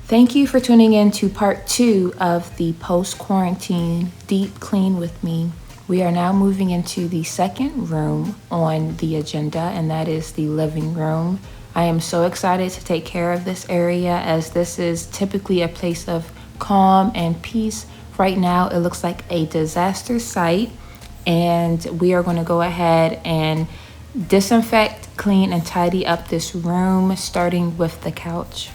Thank you for tuning in to part 2 of the post-quarantine deep clean with me. We are now moving into the second room on the agenda, and that is the living room. I am so excited to take care of this area as this is typically a place of calm and peace. Right now, it looks like a disaster site, and we are going to go ahead and disinfect, clean, and tidy up this room, starting with the couch.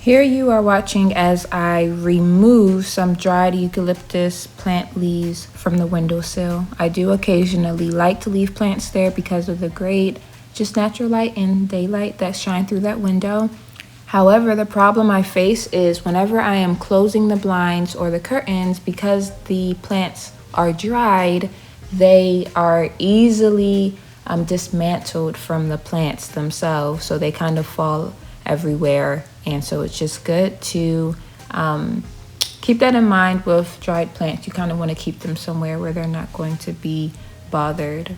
Here you are watching as I remove some dried eucalyptus plant leaves from the windowsill. I do occasionally like to leave plants there because of the great, just natural light and daylight that shine through that window. However, the problem I face is whenever I am closing the blinds or the curtains, because the plants are dried, they are easily dismantled from the plants themselves, so they kind of fall everywhere. And so it's just good to keep that in mind with dried plants. You kind of want to keep them somewhere where they're not going to be bothered.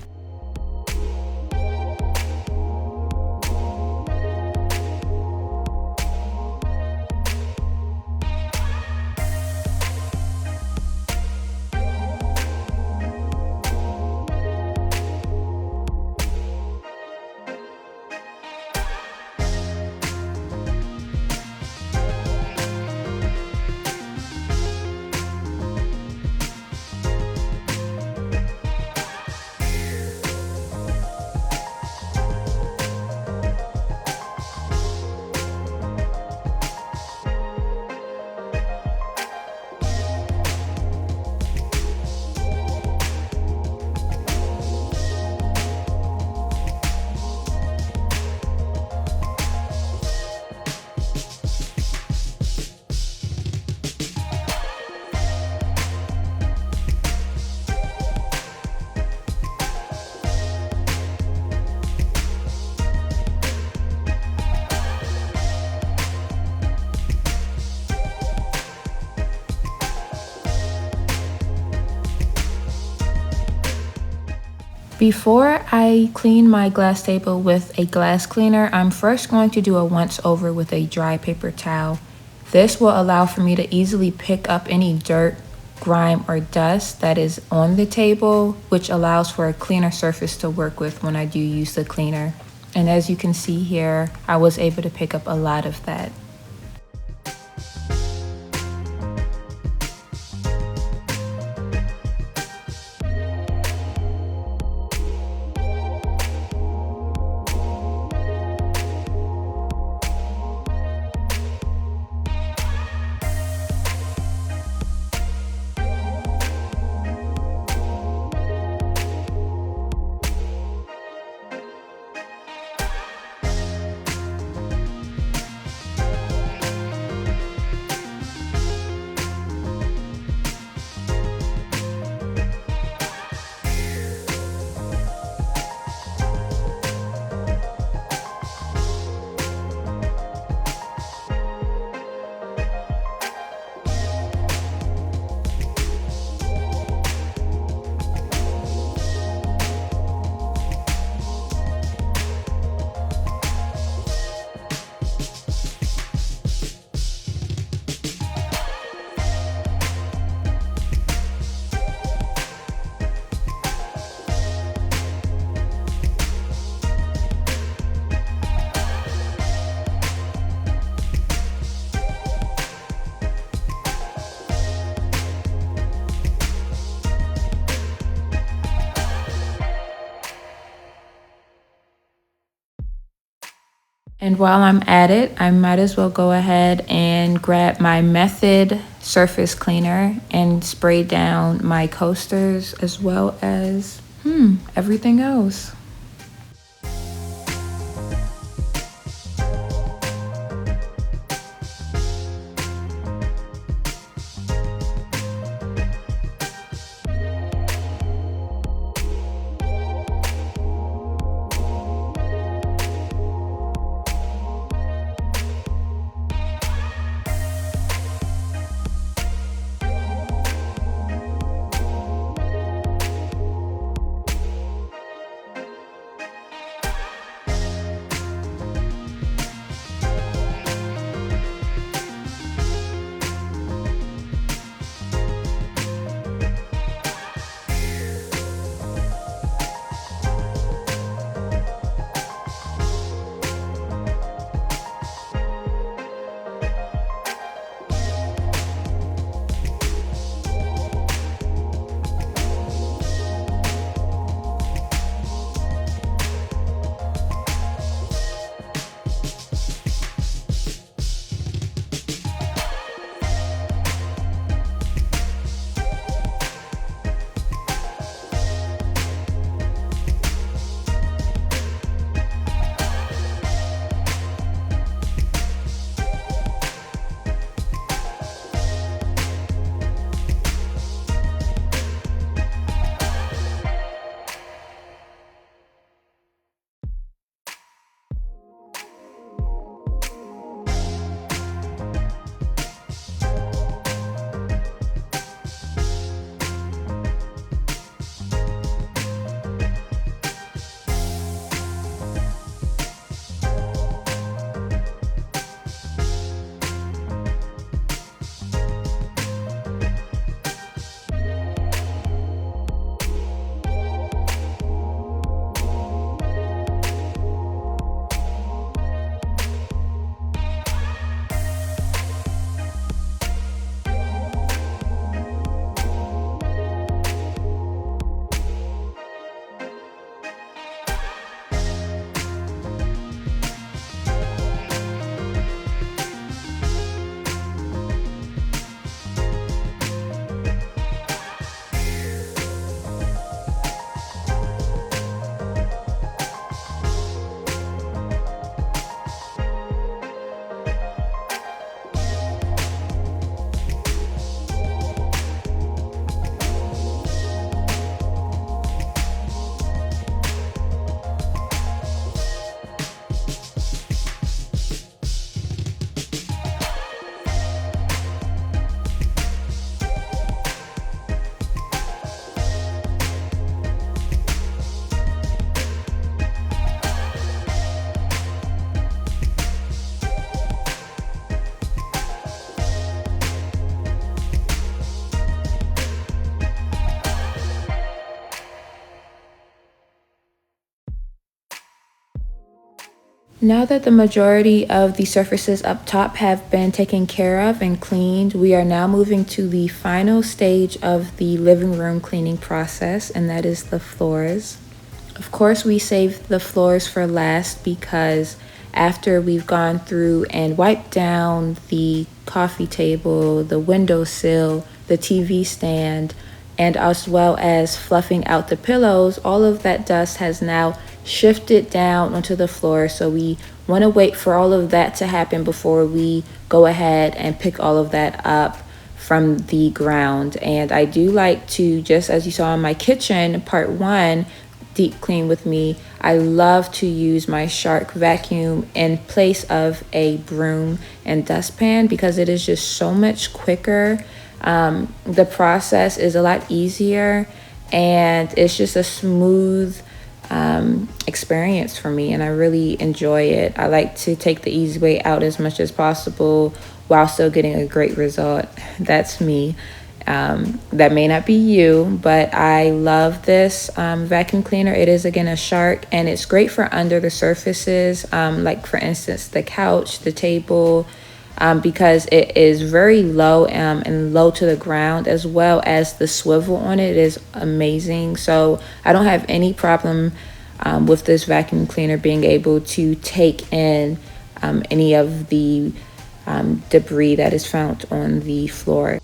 Before I clean my glass table with a glass cleaner, I'm first going to do a once over with a dry paper towel. This will allow for me to easily pick up any dirt, grime, or dust that is on the table, which allows for a cleaner surface to work with when I do use the cleaner. And as you can see here, I was able to pick up a lot of that. And while I'm at it, I might as well go ahead and grab my Method surface cleaner and spray down my coasters as well as everything else. Now that the majority of the surfaces up top have been taken care of and cleaned, we are now moving to the final stage of the living room cleaning process, and that is the floors. Of course, we save the floors for last because after we've gone through and wiped down the coffee table, the windowsill, the TV stand, and as well as fluffing out the pillows, all of that dust has now shifted down onto the floor. So we want to wait for all of that to happen before we go ahead and pick all of that up from the ground. And I do like to, just as you saw in my kitchen, part one, deep clean with me, I love to use my Shark vacuum in place of a broom and dustpan because it is just so much quicker. The process is a lot easier and it's just a smooth experience for me, and I really enjoy it. I like to take the easy way out as much as possible while still getting a great result. That's me. That may not be you, but I love this vacuum cleaner. It is again a Shark, and it's great for under the surfaces, like for instance the couch, the table, because it is very low and low to the ground, as well as the swivel on it is amazing. So I don't have any problem with this vacuum cleaner being able to take in any of the debris that is found on the floor.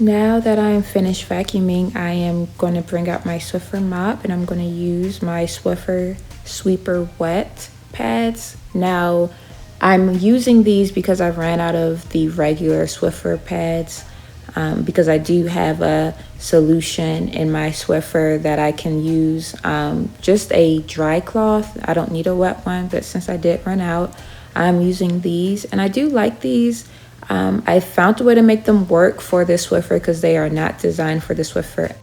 Now that I'm finished vacuuming, I am going to bring out my Swiffer mop and I'm going to use my Swiffer Sweeper Wet pads. Now, I'm using these because I ran out of the regular Swiffer pads, because I do have a solution in my Swiffer that I can use, just a dry cloth. I don't need a wet one, but since I did run out, I'm using these, and I do like these. I found a way to make them work for this Swiffer because they are not designed for the Swiffer.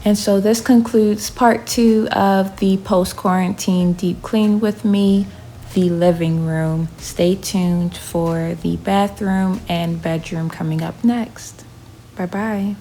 And so this concludes part 2 of the post-quarantine deep clean with me, the living room. Stay tuned for the bathroom and bedroom coming up next. Bye-bye.